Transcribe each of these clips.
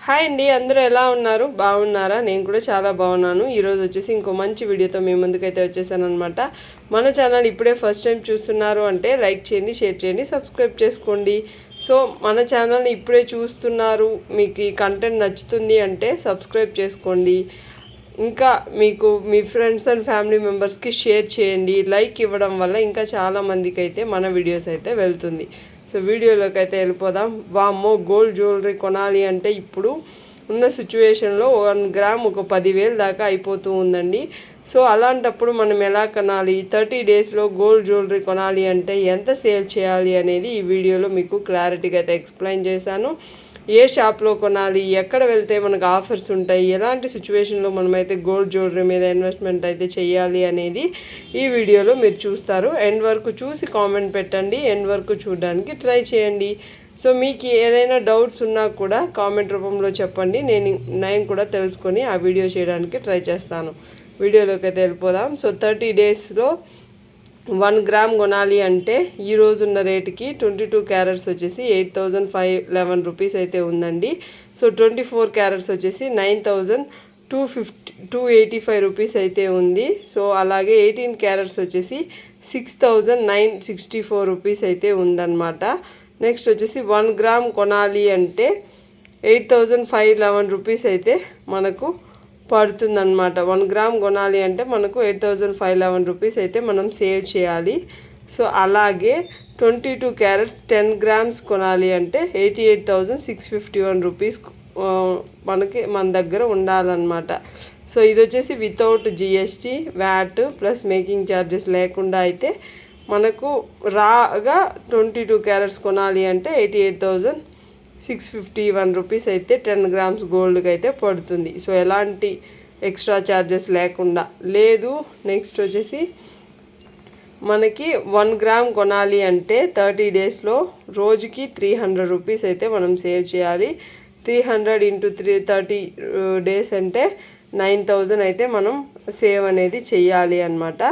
Hi అండి, అందరూ ఎలా ఉన్నారు? బాగున్నారా? నేను కూడా చాలా బాగున్నాను. ఈరోజు వచ్చేసి ఇంకో మంచి వీడియోతో మీ ముందుకైతే వచ్చేసాను అనమాట. మన ఛానల్ ఇప్పుడే ఫస్ట్ టైం చూస్తున్నారు అంటే లైక్ చేయండి, షేర్ చేయండి, సబ్స్క్రైబ్ చేసుకోండి. సో మన ఛానల్ని ఇప్పుడే చూస్తున్నారు, మీకు ఈ కంటెంట్ నచ్చుతుంది అంటే సబ్స్క్రైబ్ చేసుకోండి. ఇంకా మీకు మీ ఫ్రెండ్స్ అండ్ ఫ్యామిలీ మెంబర్స్కి షేర్ చేయండి. లైక్ ఇవ్వడం వల్ల ఇంకా చాలామందికి అయితే మన వీడియోస్ అయితే వెళ్తుంది. సో వీడియోలోకి అయితే వెళ్ళిపోదాం. వామ్మో, గోల్డ్ జ్యువెలరీ కొనాలి అంటే ఇప్పుడు ఉన్న సిచ్యువేషన్లో 1 గ్రామ్ ఒక 10,000 దాకా అయిపోతూ ఉందండి. సో అలాంటప్పుడు మనం ఎలా కొనాలి, 30 డేస్లో గోల్డ్ జ్యువెలరీ కొనాలి అంటే ఎంత సేవ్ చేయాలి అనేది ఈ వీడియోలో మీకు క్లారిటీగా అయితే ఎక్స్ప్లెయిన్ చేశాను. ఏ షాప్లో కొనాలి, ఎక్కడ వెళ్తే మనకు ఆఫర్స్ ఉంటాయి, ఎలాంటి సిచ్యువేషన్లో మనమైతే గోల్డ్ జ్యువెలరీ మీద ఇన్వెస్ట్మెంట్ అయితే చేయాలి అనేది ఈ వీడియోలో మీరు చూస్తారు. ఎండ్ వరకు చూసి కామెంట్ పెట్టండి, ఎండ్ వరకు చూడడానికి ట్రై చేయండి. సో మీకు ఏదైనా డౌట్స్ ఉన్నా కూడా కామెంట్ రూపంలో చెప్పండి, నేను కూడా తెలుసుకొని ఆ వీడియో చేయడానికి ట్రై చేస్తాను. వీడియోలోకి అయితే వెళ్ళిపోదాం. సో 30 డేస్లో 1 గ్రామ్ కొనాలి అంటే ఈ రోజున్న రేటుకి 22 క్యారెట్స్ వచ్చేసి 8,511 రూపీస్ అయితే ఉందండి. సో 24 క్యారెట్స్ వచ్చేసి 9,285 రూపీస్ అయితే ఉంది. సో అలాగే 18 క్యారెట్స్ వచ్చేసి 6,964 రూపీస్ అయితే ఉందన్నమాట. నెక్స్ట్ వచ్చేసి 1 గ్రామ్ కొనాలి అంటే 8,511 రూపీస్ అయితే మనకు పడుతుందన్నమాట. 1 గ్రామ్ కొనాలి అంటే మనకు 8,511 రూపీస్ అయితే మనం సేవ్ చేయాలి. సో అలాగే 22 క్యారెట్స్ 10 గ్రామ్స్ కొనాలి అంటే 88,651 రూపీస్ మన దగ్గర ఉండాలన్నమాట. సో ఇది వచ్చేసి without GST, VAT plus making charges లేకుండా అయితే మనకు రాగా 22 క్యారెట్స్ కొనాలి అంటే 88,651 రూపీస్ అయితే 10 గ్రామ్స్ గోల్డ్కి అయితే పడుతుంది. సో ఎలాంటి ఎక్స్ట్రా ఛార్జెస్ లేకుండా లేదు. నెక్స్ట్ వచ్చేసి మనకి 1 గ్రామ్ కొనాలి అంటే 30 డేస్లో రోజుకి 300 రూపీస్ అయితే మనం సేవ్ చేయాలి. 300 ఇంటూ 30 డేస్ అంటే 9,000 అయితే మనం సేవ్ అనేది చేయాలి అన్నమాట.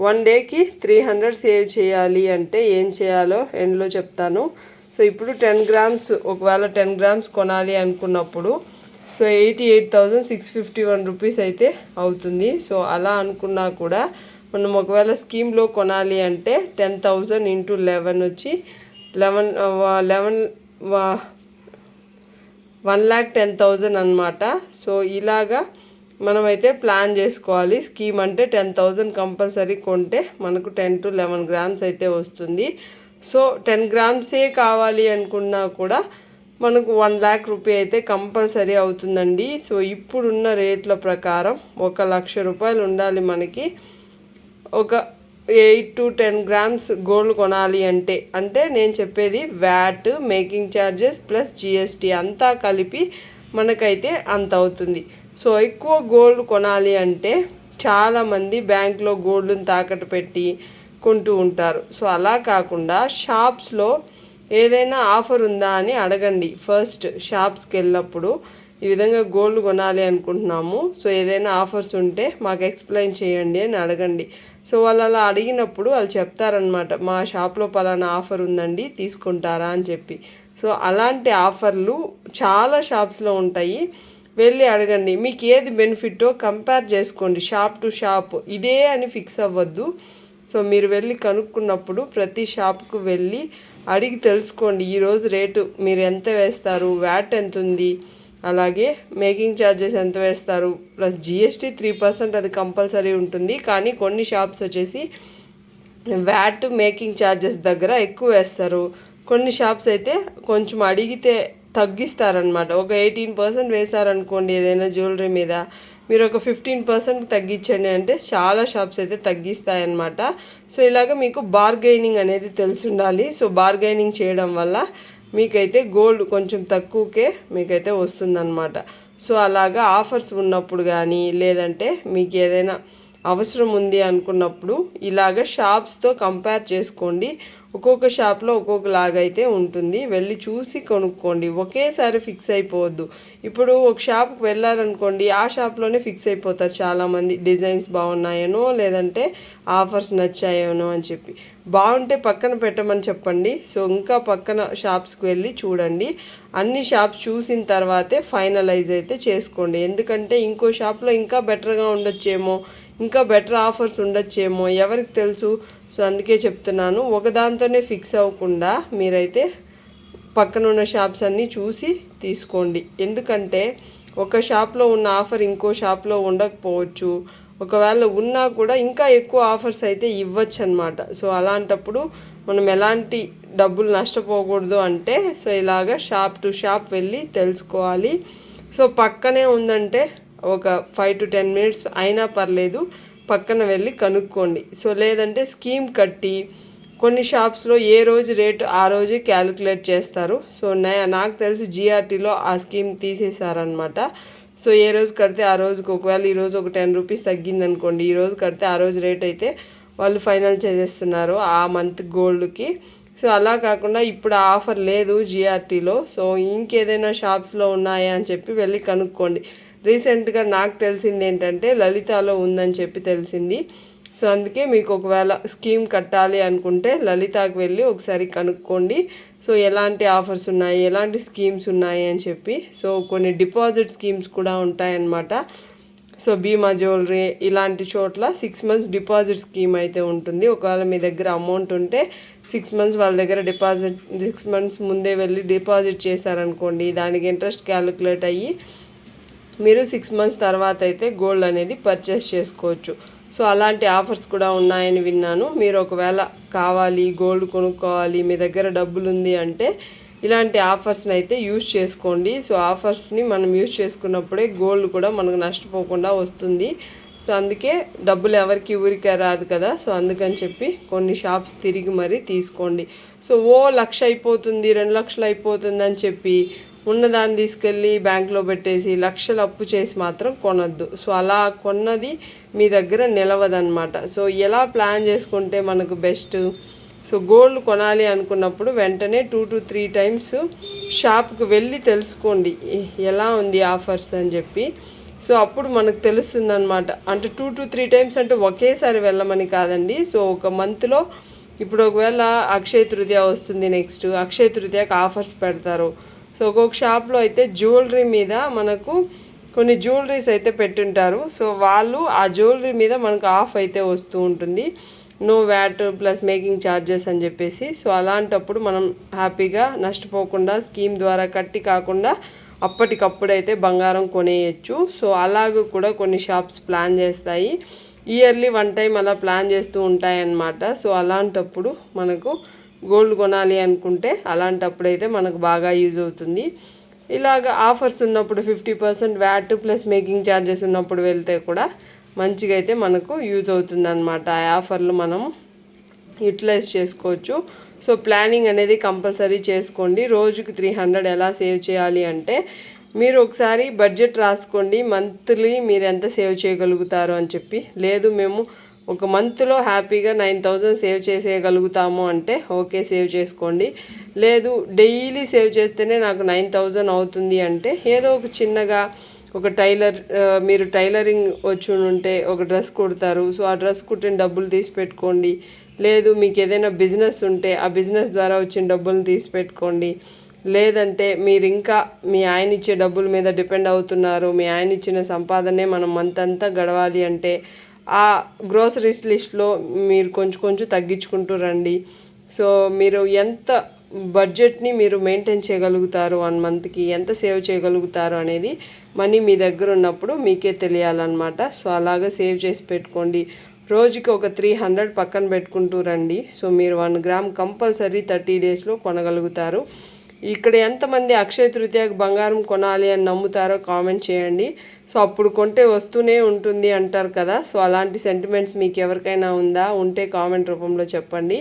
1 డేకి 300 సేవ్ చేయాలి అంటే ఏం చేయాలో ఎండ్లో చెప్తాను. సో ఇప్పుడు 10 గ్రామ్స్ ఒకవేళ 10 గ్రామ్స్ కొనాలి అనుకున్నప్పుడు సో 88,651 రూపీస్ అయితే అవుతుంది. సో అలా అనుకున్నా కూడా మనం ఒకవేళ స్కీమ్లో కొనాలి అంటే 10,000 ఇంటూ 11 వచ్చి 1,10,000 అనమాట. సో ఇలాగా మనమైతే ప్లాన్ చేసుకోవాలి. స్కీమ్ అంటే 10,000 కంపల్సరీ కొంటే మనకు 10 to 11 గ్రామ్స్ అయితే వస్తుంది. సో 10 గ్రామ్సే కావాలి అనుకున్నా కూడా మనకు 1,00,000 రూపాయ అయితే కంపల్సరీ అవుతుందండి. సో ఇప్పుడున్న రేట్ల ప్రకారం 1,00,000 రూపాయలు ఉండాలి మనకి ఒక 8 to 10 గ్రామ్స్ గోల్డ్ కొనాలి అంటే నేను చెప్పేది VAT, making charges plus GST అంతా కలిపి మనకైతే అంత అవుతుంది. సో ఎక్కువ గోల్డ్ కొనాలి అంటే చాలామంది బ్యాంక్లో గోల్డ్ని తాకట్టు పెట్టి కొంటూ ఉంటారు. సో అలా కాకుండా షాప్స్లో ఏదైనా ఆఫర్ ఉందా అని అడగండి. ఫస్ట్ షాప్స్కి వెళ్ళినప్పుడు ఈ విధంగా గోల్డ్ కొనాలి అనుకుంటున్నాము, సో ఏదైనా ఆఫర్స్ ఉంటే మాకు ఎక్స్ప్లెయిన్ చేయండి అని అడగండి. సో వాళ్ళు అలా అడిగినప్పుడు వాళ్ళు చెప్తారనమాట, మా షాప్లో పలానా ఆఫర్ ఉందండి తీసుకుంటారా అని చెప్పి. సో అలాంటి ఆఫర్లు చాలా షాప్స్లో ఉంటాయి, వెళ్ళి అడగండి. మీకు ఏది బెనిఫిట్టో కంపేర్ చేసుకోండి షాప్ టు షాప్, ఇదే అని ఫిక్స్ అవ్వద్దు. సో మీరు వెళ్ళి కనుక్కున్నప్పుడు ప్రతి షాప్కు వెళ్ళి అడిగి తెలుసుకోండి ఈరోజు రేటు మీరు ఎంత వేస్తారు, వ్యాట్ ఎంత ఉంది, అలాగే మేకింగ్ ఛార్జెస్ ఎంత వేస్తారు, ప్లస్ జిఎస్టీ 3% అది కంపల్సరీ ఉంటుంది. కానీ కొన్ని షాప్స్ వచ్చేసి వ్యాట్, మేకింగ్ ఛార్జెస్ దగ్గర ఎక్కువ వేస్తారు. కొన్ని షాప్స్ అయితే కొంచెం అడిగితే తగ్గిస్తారనమాట. ఒక 18% వేశారనుకోండి ఏదైనా జ్యువెలరీ మీద, మీరు ఒక 15% తగ్గించండి అంటే చాలా షాప్స్ అయితే తగ్గిస్తాయన్నమాట. సో ఇలాగ మీకు బార్గెనింగ్ అనేది తెలిసి ఉండాలి. సో బార్గెనింగ్ చేయడం వల్ల మీకైతే గోల్డ్ కొంచెం తక్కువకే మీకైతే వస్తుందన్నమాట. సో అలాగా ఆఫర్స్ ఉన్నప్పుడు కానీ లేదంటే మీకు ఏదైనా అవసరం ఉంది అనుకున్నప్పుడు ఇలాగ షాప్స్తో కంపేర్ చేసుకోండి. ఒక్కొక్క షాప్లో ఒక్కొక్కలాగా అయితే ఉంటుంది. వెళ్ళి చూసి కొనుక్కోండి, ఒకేసారి ఫిక్స్ అయిపోవద్దు. ఇప్పుడు ఒక షాప్కి వెళ్ళారనుకోండి, ఆ షాప్లోనే ఫిక్స్ అయిపోతారు చాలామంది, డిజైన్స్ బాగున్నాయనో లేదంటే ఆఫర్స్ నచ్చాయనో అని చెప్పి. బాగుంటే పక్కన పెట్టమని చెప్పండి. సో ఇంకా పక్కన షాప్స్కి వెళ్ళి చూడండి. అన్ని షాప్స్ చూసిన తర్వాతే ఫైనలైజ్ అయితే చేసుకోండి. ఎందుకంటే ఇంకో షాప్లో ఇంకా బెటర్గా ఉండొచ్చేమో, ఇంకా బెటర్ ఆఫర్స్ ఉండొచ్చేమో, ఎవరికి తెలుసు. సో అందుకే చెప్తున్నాను, ఒకదాంతోనే ఫిక్స్ అవ్వకుండా మీరైతే పక్కన ఉన్న షాప్స్ అన్నీ చూసి తీసుకోండి. ఎందుకంటే ఒక షాప్లో ఉన్న ఆఫర్ ఇంకో షాప్లో ఉండకపోవచ్చు, ఒకవేళ ఉన్నా కూడా ఇంకా ఎక్కువ ఆఫర్స్ అయితే ఇవ్వచ్చు అనమాట. సో అలాంటప్పుడు మనం ఎలాంటి డబ్బులు నష్టపోకూడదు అంటే, సో ఇలాగ షాప్ టు షాప్ వెళ్ళి తెలుసుకోవాలి. సో పక్కనే ఉందంటే ఒక 5 to 10 minutes అయినా పర్లేదు, పక్కన వెళ్ళి కనుక్కోండి. సో లేదంటే స్కీమ్ కట్టి కొన్ని షాప్స్లో ఏ రోజు రేటు ఆ రోజే క్యాలిక్యులేట్ చేస్తారు. సో నాకు తెలిసి జిఆర్టీలో ఆ స్కీమ్ తీసేశారనమాట. సో ఏ రోజు కడితే ఆ రోజుకి, ఒకవేళ ఈరోజు ఒక 10 రూపీస్ తగ్గిందనుకోండి, ఈరోజు కడితే ఆ రోజు రేట్ అయితే వాళ్ళు ఫైనల్ చేసేస్తున్నారు ఆ మంత్ గోల్డ్కి. సో అలా కాకుండా ఇప్పుడు ఆ ఆఫర్ లేదు జిఆర్టీలో. సో ఇంకేదైనా షాప్స్లో ఉన్నాయా అని చెప్పి వెళ్ళి కనుక్కోండి. రీసెంట్గా నాకు తెలిసింది ఏంటంటే లలితాలో ఉందని చెప్పి తెలిసింది. సో అందుకే మీకు ఒకవేళ స్కీమ్ కట్టాలి అనుకుంటే లలితాకి వెళ్ళి ఒకసారి కనుక్కోండి. సో ఎలాంటి ఆఫర్స్ ఉన్నాయి, ఎలాంటి స్కీమ్స్ ఉన్నాయి అని చెప్పి. సో కొన్ని డిపాజిట్ స్కీమ్స్ కూడా ఉంటాయన్నమాట. సో భీమా జ్యువెలరీ ఇలాంటి చోట్ల 6 months డిపాజిట్ స్కీమ్ అయితే ఉంటుంది. ఒకవేళ మీ దగ్గర అమౌంట్ ఉంటే 6 months వాళ్ళ దగ్గర డిపాజిట్, 6 months ముందే వెళ్ళి డిపాజిట్ చేశారనుకోండి, దానికి ఇంట్రెస్ట్ క్యాలిక్యులేట్ అయ్యి మీరు 6 months తర్వాత అయితే గోల్డ్ అనేది పర్చేస్ చేసుకోవచ్చు. సో అలాంటి ఆఫర్స్ కూడా ఉన్నాయని విన్నాను. మీరు ఒకవేళ కావాలి, గోల్డ్ కొనుక్కోవాలి, మీ దగ్గర డబ్బులు ఉంది అంటే ఇలాంటి ఆఫర్స్ని అయితే యూజ్ చేసుకోండి. సో ఆఫర్స్ని మనం యూజ్ చేసుకున్నప్పుడే గోల్డ్ కూడా మనకు నష్టపోకుండా వస్తుంది. సో అందుకే డబ్బులు ఎవరికి ఊరికే రాదు కదా. సో అందుకని చెప్పి కొన్ని షాప్స్ తిరిగి మరీ తీసుకోండి. సో 1,00,000 అయిపోతుంది, 2 లక్షలు అయిపోతుంది అని చెప్పి ఉన్నదాన్ని తీసుకెళ్ళి బ్యాంక్లో పెట్టేసి లక్షలు అప్పు చేసి మాత్రం కొనొద్దు. సో అలా కొన్నది మీ దగ్గర నిలవదన్నమాట. సో ఎలా ప్లాన్ చేసుకుంటే మనకు బెస్ట్. సో గోల్డ్ కొనాలి అనుకున్నప్పుడు వెంటనే 2 to 3 times షాప్కి వెళ్ళి తెలుసుకోండి ఎలా ఉంది ఆఫర్స్ అని చెప్పి. సో అప్పుడు మనకు తెలుస్తుంది అనమాట. అంటే 2 to 3 times అంటే ఒకేసారి వెళ్ళమని కాదండి. సో ఒక మంత్లో ఇప్పుడు ఒకవేళ అక్షయ తృతీయ వస్తుంది, నెక్స్ట్ అక్షయ తృతీయకి ఆఫర్స్ పెడతారు. సో ఒక్కొక్క షాప్లో అయితే జ్యువెలరీ మీద మనకు కొన్ని జ్యువెలరీస్ అయితే పెట్టుంటారు. సో వాళ్ళు ఆ జ్యువెలరీ మీద మనకు ఆఫ్ అయితే వస్తూ ఉంటుంది, no VAT plus making charges అని చెప్పేసి. సో అలాంటప్పుడు మనం హ్యాపీగా నష్టపోకుండా స్కీమ్ ద్వారా కట్టి కాకుండా అప్పటికప్పుడైతే బంగారం కొనేయచ్చు. సో అలాగ కూడా కొన్ని షాప్స్ ప్లాన్ చేస్తాయి, ఇయర్లీ 1 time అలా ప్లాన్ చేస్తూ ఉంటాయన్నమాట. సో అలాంటప్పుడు మనకు గోల్డ్ కొనాలి అనుకుంటే అలాంటప్పుడైతే మనకు బాగా యూజ్ అవుతుంది. ఇలాగ ఆఫర్స్ ఉన్నప్పుడు 50% వ్యాట్ ప్లస్ మేకింగ్ ఛార్జెస్ ఉన్నప్పుడు వెళ్తే కూడా మంచిగా అయితే మనకు యూజ్ అవుతుంది అనమాట. ఆ ఆఫర్లు మనం యూటిలైజ్ చేసుకోవచ్చు. సో ప్లానింగ్ అనేది కంపల్సరీ చేసుకోండి. రోజుకి 300 ఎలా సేవ్ చేయాలి అంటే మీరు ఒకసారి బడ్జెట్ రాసుకోండి, మంత్లీ మీరు ఎంత సేవ్ చేయగలుగుతారు అని చెప్పి. లేదు మేము ఒక మంత్లో హ్యాపీగా 9,000 సేవ్ చేసేయగలుగుతాము అంటే ఓకే, సేవ్ చేసుకోండి. లేదు డైలీ సేవ్ చేస్తేనే నాకు 9,000 అవుతుంది అంటే ఏదో ఒక చిన్నగా ఒక మీరు టైలరింగ్ వచ్చి ఉంటే ఒక డ్రెస్ కుడతారు. సో ఆ డ్రెస్ కుట్టిన డబ్బులు తీసి పెట్టుకోండి. లేదు మీకు ఏదైనా బిజినెస్ ఉంటే ఆ బిజినెస్ ద్వారా వచ్చిన డబ్బులు తీసి పెట్టుకోండి. లేదంటే మీరు ఇంకా మీ ఆయన ఇచ్చే డబ్బుల మీద డిపెండ్ అవుతున్నారు, మీ ఆయన ఇచ్చిన సంపాదనే మనం మంత్ అంతా గడవాలి అంటే ఆ గ్రోసరీస్ లిస్ట్లో మీరు కొంచెం కొంచెం తగ్గించుకుంటూ రండి. సో మీరు ఎంత బడ్జెట్ని మీరు మెయింటైన్ చేయగలుగుతారు, 1 monthకి ఎంత సేవ్ చేయగలుగుతారు అనేది మనీ మీ దగ్గర ఉన్నప్పుడు మీకే తెలియాలన్నమాట. సో అలాగా సేవ్ చేసి పెట్టుకోండి. రోజుకి ఒక 300 పక్కన పెట్టుకుంటూ రండి. సో మీరు 1 gram కంపల్సరీ 30 daysలో కొనగలుగుతారు. ఇక్కడ ఎంతమంది అక్షయ తృతీయకు బంగారం కొనాలి అని నమ్ముతారో కామెంట్ చేయండి. సో అప్పుడు కొంటే వస్తూనే ఉంటుంది అంటారు కదా. సో అలాంటి సెంటిమెంట్స్ మీకు ఎవరికైనా ఉందా, ఉంటే కామెంట్ రూపంలో చెప్పండి.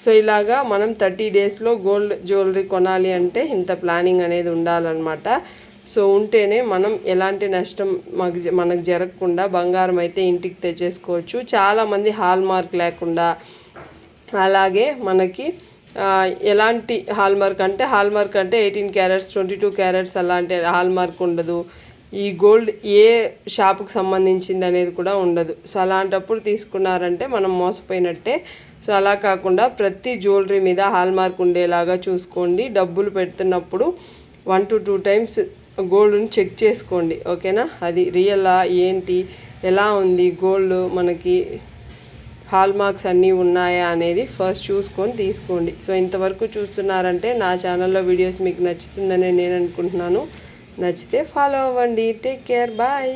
సో ఇలాగా మనం 30 daysలో గోల్డ్ జ్యువెలరీ కొనాలి అంటే ఇంత ప్లానింగ్ అనేది ఉండాలన్నమాట. సో ఉంటేనే మనం ఎలాంటి నష్టం మనకు జరగకుండా బంగారం అయితే ఇంటికి తెచ్చేసుకోవచ్చు. చాలామంది హాల్ మార్క్ లేకుండా అలాగే మనకి ఎలాంటి హాల్మార్క్ అంటే 18 క్యారెట్స్ 22 క్యారెట్స్ అలాంటి హాల్మార్క్ ఉండదు. ఈ గోల్డ్ ఏ షాపుకి సంబంధించింది అనేది కూడా ఉండదు. సో అలాంటప్పుడు తీసుకున్నారంటే మనం మోసపోయినట్టే. సో అలా కాకుండా ప్రతి జ్యువెలరీ మీద హాల్మార్క్ ఉండేలాగా చూసుకోండి. డబ్బులు పెడుతున్నప్పుడు 1 to 2 టైమ్స్ గోల్డ్ని చెక్ చేసుకోండి, ఓకేనా. అది రియలా ఏంటి, ఎలా ఉంది గోల్డ్, మనకి హాల్మార్క్స్ అన్నీ ఉన్నాయా అనేది ఫస్ట్ చూసుకొని తీసుకోండి. సో ఇంతవరకు చూస్తున్నారంటే నా ఛానల్లో వీడియోస్ మీకు నచ్చుతుందని నేను అనుకుంటున్నాను. నచ్చితే ఫాలో అవ్వండి. Take care, bye.